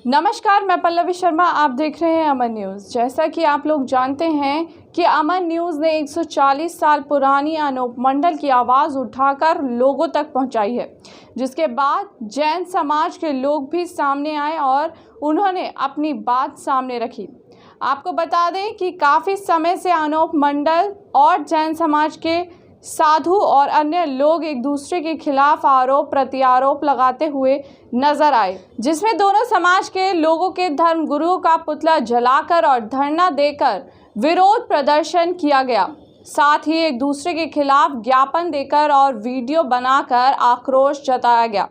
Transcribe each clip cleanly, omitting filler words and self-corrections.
नमस्कार, मैं पल्लवी शर्मा। आप देख रहे हैं अमन न्यूज़। जैसा कि आप लोग जानते हैं कि अमन न्यूज़ ने 140 साल पुरानी अनूप मंडल की आवाज़ उठाकर लोगों तक पहुंचाई है, जिसके बाद जैन समाज के लोग भी सामने आए और उन्होंने अपनी बात सामने रखी। आपको बता दें कि काफ़ी समय से अनूप मंडल और जैन समाज के साधु और अन्य लोग एक दूसरे के खिलाफ आरोप प्रत्यारोप लगाते हुए नजर आए, जिसमें दोनों समाज के लोगों के धर्म गुरुओं का पुतला जलाकर और धरना देकर विरोध प्रदर्शन किया गया। साथ ही एक दूसरे के खिलाफ ज्ञापन देकर और वीडियो बनाकर आक्रोश जताया गया।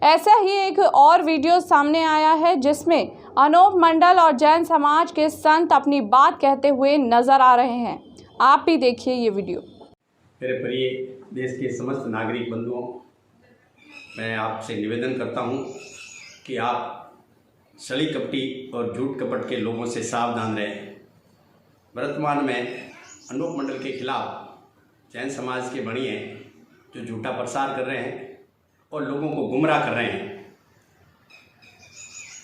ऐसा ही एक और वीडियो सामने आया है जिसमें अनूप मंडल और जैन समाज के संत अपनी बात कहते हुए नजर आ रहे हैं। आप भी देखिए ये वीडियो। मेरे प्रिय देश के समस्त नागरिक बंधुओं, मैं आपसे निवेदन करता हूं कि आप छली कपटी और झूठ कपट के लोगों से सावधान रहें। वर्तमान में अनूप मंडल के खिलाफ जैन समाज के बणिए जो झूठा प्रसार कर रहे हैं और लोगों को गुमराह कर रहे हैं,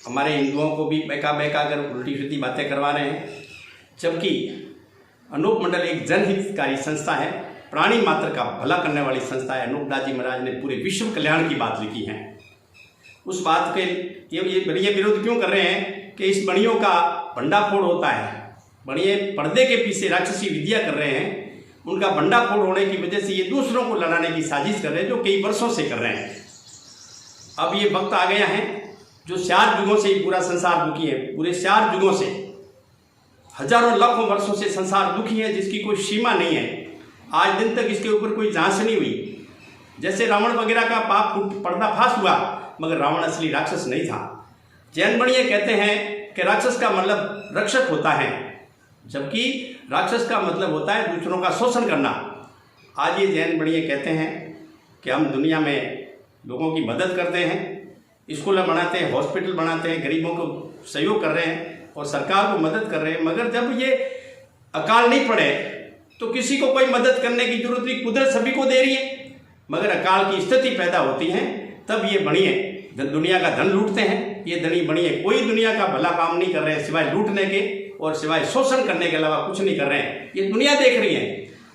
हमारे हिंदुओं को भी बहका बहका कर उल्टी सीधी बातें करवा रहे हैं। जबकि अनूप मंडल एक जनहितकारी संस्था है, प्राणी मात्र का भला करने वाली संस्था है। अनूप दास जी महाराज ने पूरे विश्व कल्याण की बात लिखी है। उस बात के ये बणिए विरोध क्यों कर रहे हैं कि इस बणियों का भंडाफोड़ होता है। बणिए पर्दे के पीछे राक्षसी विद्या कर रहे हैं। उनका भंडाफोड़ होने की वजह से ये दूसरों को लड़ाने की साजिश कर रहे हैं, जो कई वर्षों से कर रहे हैं। अब ये वक्त आ गया है जो 4 युगों से ही पूरा संसार दुखी है। पूरे 4 युगों से, हजारों लाखों वर्षों से संसार दुखी है, जिसकी कोई सीमा नहीं है। आज दिन तक इसके ऊपर कोई जांच नहीं हुई। जैसे रावण वगैरह का पाप पर्दाफाश हुआ, मगर रावण असली राक्षस नहीं था। जैन बणिए कहते हैं कि राक्षस का मतलब रक्षक होता है, जबकि राक्षस का मतलब होता है दूसरों का शोषण करना। आज ये जैन बणिए कहते हैं कि हम दुनिया में लोगों की मदद करते हैं, स्कूल बनाते हैं, हॉस्पिटल बनाते हैं, गरीबों को सहयोग कर रहे हैं और सरकार को मदद कर रहे हैं। मगर जब ये अकाल नहीं पड़े तो किसी को कोई मदद करने की जरूरत नहीं, कुदरत सभी को दे रही है। मगर अकाल की स्थिति पैदा होती है तब ये बणिए दुनिया का धन लूटते हैं। ये धनी बणिए कोई दुनिया का भला काम नहीं कर रहे हैं, सिवाय लूटने के और सिवाय शोषण करने के अलावा कुछ नहीं कर रहे हैं। ये दुनिया देख रही है।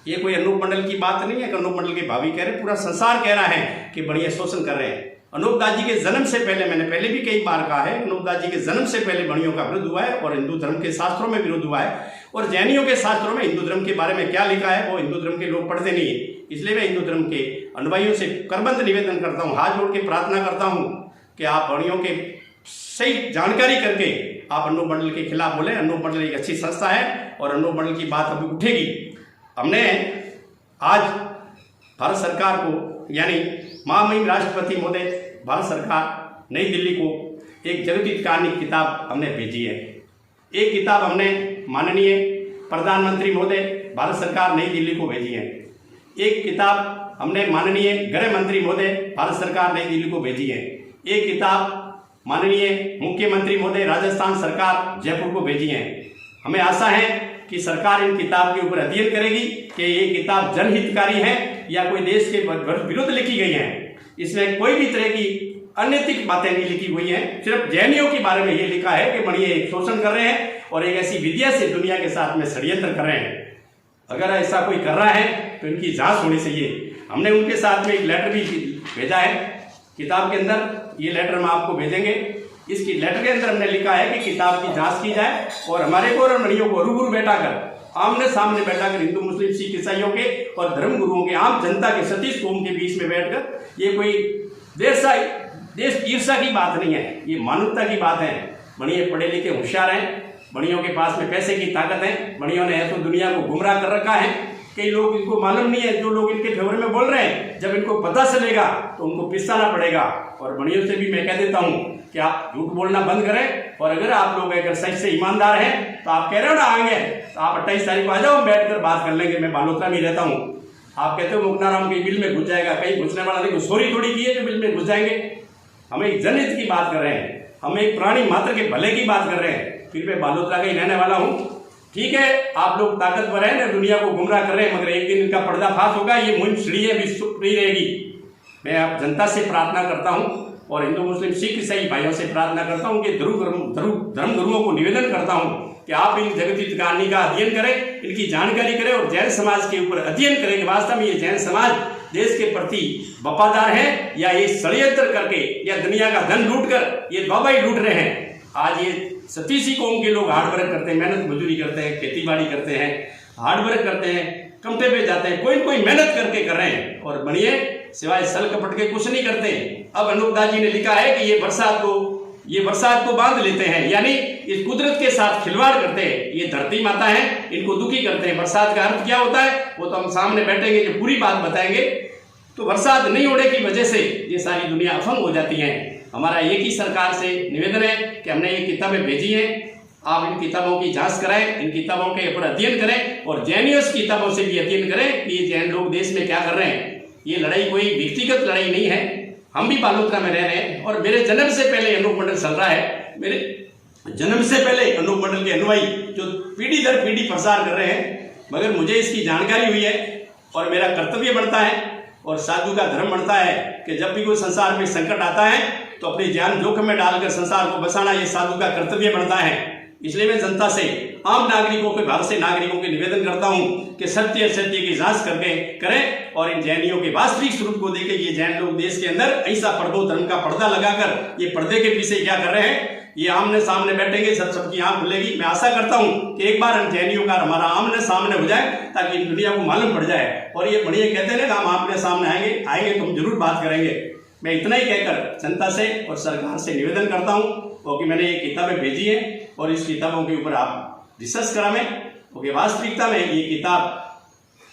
ये कोई अनूप मंडल की बात नहीं है कि अनूप मंडल के भाभी कह रहे, पूरा संसार कह रहा है कि बणिए शोषण कर रहे हैं। अनूप दास जी के जन्म से पहले, मैंने पहले भी कई बार कहा है, अनूप दास जी के जन्म से पहले बणियों का विरोध हुआ है और हिंदू धर्म के शास्त्रों में विरोध हुआ है। और जैनियों के शास्त्रों में हिंदू धर्म के बारे में क्या लिखा है वो हिंदू धर्म के लोग पढ़ते नहीं है। इसलिए मैं हिंदू धर्म के अनुयायियों से करबंद निवेदन करता हूँ, हाथ जोड़ के प्रार्थना करता हूँ कि आप बणियों के सही जानकारी करके आप अनूप मंडल के खिलाफ बोले। अनूप मंडल एक अच्छी संस्था है और अनूप मंडल की बात अभी उठेगी। हमने आज भारत सरकार को, यानी महामहिम राष्ट्रपति महोदय भारत सरकार नई दिल्ली को एक जगत किताब हमने भेजी है। एक किताब हमने माननीय प्रधानमंत्री महोदय भारत सरकार नई दिल्ली को भेजी है। एक किताब हमने माननीय गृह मंत्री महोदय भारत सरकार नई दिल्ली को भेजी है। एक किताब माननीय मुख्यमंत्री महोदय राजस्थान सरकार जयपुर को भेजी है। हमें आशा है कि सरकार इन किताब के ऊपर अध्ययन करेगी कि ये किताब जनहितकारी है या कोई देश के विरुद्ध लिखी गई है। इसमें कोई भी तरह की अनैतिक बातें नहीं लिखी हुई हैं। सिर्फ जैनियों के बारे में ये लिखा है कि बणिए शोषण कर रहे हैं और एक ऐसी विद्या से दुनिया के साथ में षड्यंत्र कर रहे हैं। अगर ऐसा कोई कर रहा है तो इनकी जांच होनी चाहिए। हमने उनके साथ में एक लेटर भी भेजा है किताब के अंदर। ये लेटर हम आपको भेजेंगे। इस लेटर के अंदर हमने लिखा है कि किताब की जांच की जाए और हमारे को और बणियों को रूबरू बैठाकर, आमने सामने बैठाकर हिंदू मुस्लिम सिख ईसाइयों के और धर्म गुरुओं के, आम जनता के, सतीश कौम के बीच में बैठकर, ये कोई देश ईर्षा की बात नहीं है, ये मानवता की बात है। बणिए पढ़े लिखे होशियार हैं, बणियों के पास में पैसे की ताकत है। बणियों ने ऐसे दुनिया को गुमराह कर रखा है। कई लोग इनको मालूम नहीं है, जो लोग इनके फेवर में बोल रहे हैं, जब इनको पता चलेगा तो उनको पिसाना पड़ेगा। और बणियों से भी मैं कह देता हूँ कि आप झूठ बोलना बंद करें। और अगर आप लोग अगर सही से ईमानदार हैं तो आप कह रहे हो ना आएंगे, तो आप 28 तारीख को आ जाओ, बैठकर बात कर लेंगे। मैं बालोतरा में रहता हूँ। आप कहते हो मुक्ताराम के बिल में घुस जाएगा, कहीं घुसने वाला नहीं, सॉरी थोड़ी की है जो बिल में घुस जाएंगे। हम एक जनहित की बात कर रहे हैं, हम एक प्राणी मात्र के भले की बात कर रहे हैं। फिर मैं बालोतरा का ही रहने वाला हूँ। ठीक है, आप लोग ताकतवर हैं ना, दुनिया को गुमराह कर रहे हैं, मगर एक दिन इनका पर्दाफाश होगा। ये मुहिम सीढ़ी है, भी रहेगी। मैं आप जनता से प्रार्थना करता हूँ और हिंदू मुस्लिम सिख ईसाई भाइयों से प्रार्थना करता हूँ कि धर्म गुरुओं को निवेदन करता हूँ कि आप इन जगत कहानी का अध्ययन करें, इनकी जानकारी करें और जैन समाज के ऊपर अध्ययन करें कि वास्तव में ये जैन समाज देश के प्रति वफादार है या ये षड्यंत्र करके या दुनिया का धन लूट कर ये बाबा ही लूट रहे हैं। आज ये सतीसी कौम के लोग हार्ड वर्क करते हैं, मेहनत मजदूरी करते हैं, खेती बाड़ी करते हैं, हार्ड वर्क करते हैं, कमटे पे जाते हैं, कोई मेहनत करके कर रहे हैं और बनिए सिवाय सल कपट के कुछ नहीं करते। अब अनूप दास जी ने लिखा है कि ये बरसात को बांध लेते हैं, यानी इस कुदरत के साथ खिलवाड़ करते हैं। ये धरती माता है, इनको दुखी करते हैं। बरसात का अर्थ क्या होता है वो तो हम सामने बैठेंगे जो पूरी बात बताएंगे। तो बरसात नहीं होने की वजह से ये सारी दुनिया अफंग हो जाती है। हमारा एक ही सरकार से निवेदन है कि हमने ये किताबें भेजी हैं, आप इन किताबों की जांच कराएं, इन किताबों के ऊपर अध्ययन करें और जैनियस किताबों से भी अध्ययन करें कि ये जैन लोग देश में क्या कर रहे हैं। ये लड़ाई कोई व्यक्तिगत लड़ाई नहीं है। हम भी बालोतरा में रह रहे हैं और मेरे जन्म से पहले अनूप मंडल चल रहा है। मेरे जन्म से पहले अनूप मंडल के अनुयायी जो पीढ़ी दर पीढ़ी प्रसार कर रहे हैं, मगर मुझे इसकी जानकारी हुई है और मेरा कर्तव्य बनता है और साधु का धर्म बनता है कि जब भी कोई संसार में संकट आता है तो अपनी जान जोखिम में डालकर संसार को बचाना ये साधु का कर्तव्य बनता है। इसलिए मैं जनता से, आम नागरिकों के भाग से नागरिकों के निवेदन करता हूं कि सत्य असत्य की जांच करके करें और इन जैनियों के वास्तविक स्वरूप को देखें। ये जैन लोग देश के अंदर ऐसा पर्दो धर्म का पर्दा लगाकर ये पर्दे के पीछे क्या कर रहे हैं, ये आमने सामने बैठेंगे, सबकी आंख खुलेगी। मैं आशा करता हूं कि एक बार इन जैनियों का हमारा आमने सामने हो जाए ताकि इन दुनिया को मालूम पड़ जाए। और ये बढ़िया कहते हैं ना, हम आमने सामने आएंगे तो हम जरूर बात करेंगे। मैं इतना ही कहकर जनता से और सरकार से निवेदन करता हूं क्योंकि मैंने ये किताबें भेजी है और इस किताबों के ऊपर आप रिसर्च करावें क्योंकि वास्तविकता में ये किताब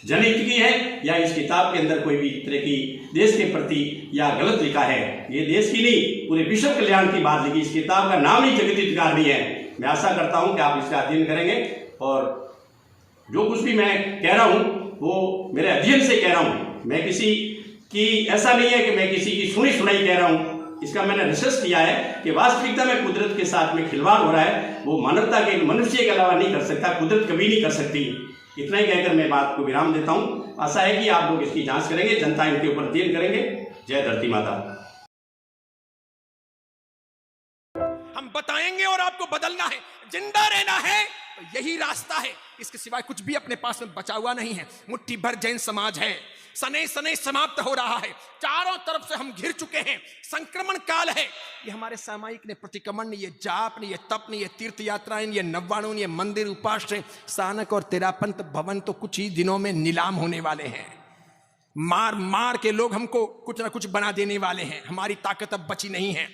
जनहित की है या इस किताब के अंदर कोई भी तरह की देश के प्रति या गलत लिखा है। ये देश की नहीं, पूरे विश्व कल्याण की बात लिखी। इस किताब का नाम ही जगत हितकार नहीं है। मैं आशा करता हूं कि आप इसका अध्ययन करेंगे और जो कुछ भी मैं कह रहा हूं वो मेरे अध्ययन से कह रहा हूं। मैं किसी की ऐसा नहीं है कि मैं किसी की सुनी सुनाई कह रहा हूं। इसका मैंने रिसर्च किया है कि वास्तविकता में कुदरत के साथ में खिलवाड़ हो रहा है, वो मानवता के मनुष्य के अलावा नहीं कर सकता, कुदरत कभी नहीं कर सकती। इतना ही कहकर मैं बात को विराम देता हूं। आशा है कि आप लोग इसकी जांच करेंगे, जनता इनके ऊपर अध्ययन करेंगे। जय धरती माता। हम बताएंगे और आपको बदलना है, जिंदा रहना है तो यही रास्ता है। इसके सिवाय कुछ भी अपने पास में बचा हुआ नहीं है। मुट्ठी भर जैन समाज है, सने सने समाप्त हो रहा है, चारों तरफ से हम घिर चुके हैं, संक्रमण काल है। ये हमारे सामायिक ने प्रतिक्रमण ने, ये जाप ने, ये तप ने, ये तीर्थ यात्राएं, ये नव्वाणु ने, ये मंदिर उपाश्रय सानक और तेरापंथ भवन तो कुछ ही दिनों में नीलाम होने वाले हैं। मार मार के लोग हमको कुछ ना कुछ बना देने वाले हैं। हमारी ताकत अब बची नहीं है।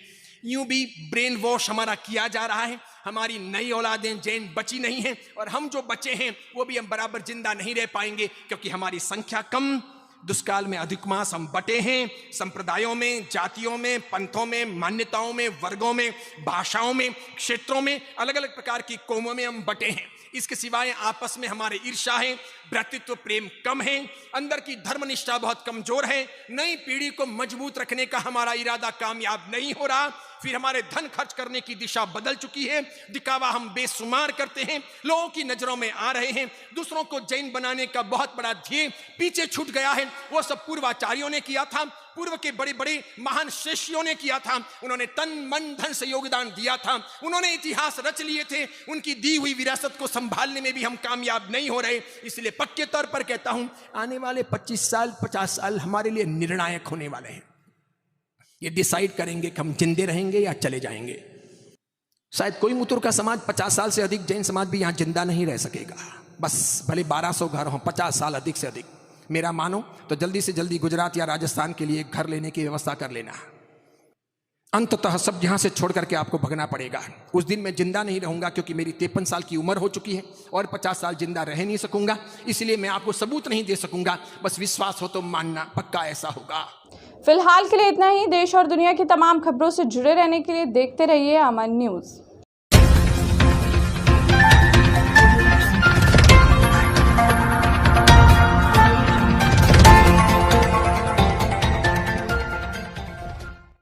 यूं भी ब्रेन वॉश हमारा किया जा रहा है। हमारी नई औलादें जैन बची नहीं हैं और हम जो बचे हैं वो भी हम बराबर जिंदा नहीं रह पाएंगे क्योंकि हमारी संख्या कम, दुष्काल में अधिक मास हम बटे हैं। संप्रदायों में, जातियों में, पंथों में, मान्यताओं में, वर्गों में, भाषाओं में, क्षेत्रों में, अलग अलग प्रकार की कौमों में हम बटे हैं। इसके सिवाय आपस में हमारे ईर्ष्या है, भ्रातृत्व प्रेम कम है, अंदर की धर्मनिष्ठा बहुत कमजोर है। नई पीढ़ी को मजबूत रखने का हमारा इरादा कामयाब नहीं हो रहा। फिर हमारे धन खर्च करने की दिशा बदल चुकी है। दिखावा हम बेशुमार करते हैं, लोगों की नजरों में आ रहे हैं। दूसरों को जैन बनाने का बहुत बड़ा ध्येय पीछे छूट गया है। वो सब पूर्वाचार्यों ने किया था, पूर्व के बड़े बड़े महान श्रेष्ठियों ने किया था। उन्होंने तन मन धन से योगदान दिया था, उन्होंने इतिहास रच लिए थे। उनकी दी हुई विरासत को संभालने में भी हम कामयाब नहीं हो रहे। इसलिए पक्के तौर पर कहता हूं, आने वाले 25 साल 50 साल हमारे लिए निर्णायक होने वाले हैं। ये डिसाइड करेंगे कि हम जिंदे रहेंगे या चले जाएंगे। शायद कोई मुतुर का समाज 50 साल से अधिक जैन समाज भी यहां जिंदा नहीं रह सकेगा। बस भले 1200 घर हों, 50 साल अधिक से अधिक, मेरा मानो तो जल्दी से जल्दी गुजरात या राजस्थान के लिए घर लेने की व्यवस्था कर लेना। अंततः सब यहां से छोड़ करके आपको भगना पड़ेगा। उस दिन मैं जिंदा नहीं रहूंगा क्योंकि मेरी 53 साल की उम्र हो चुकी है और 50 साल जिंदा रह नहीं सकूंगा। इसलिए मैं आपको सबूत नहीं दे सकूंगा, बस विश्वास हो तो मानना, पक्का ऐसा होगा। फिलहाल के लिए इतना ही। देश और दुनिया की तमाम खबरों से जुड़े रहने के लिए देखते रहिए अमन न्यूज़।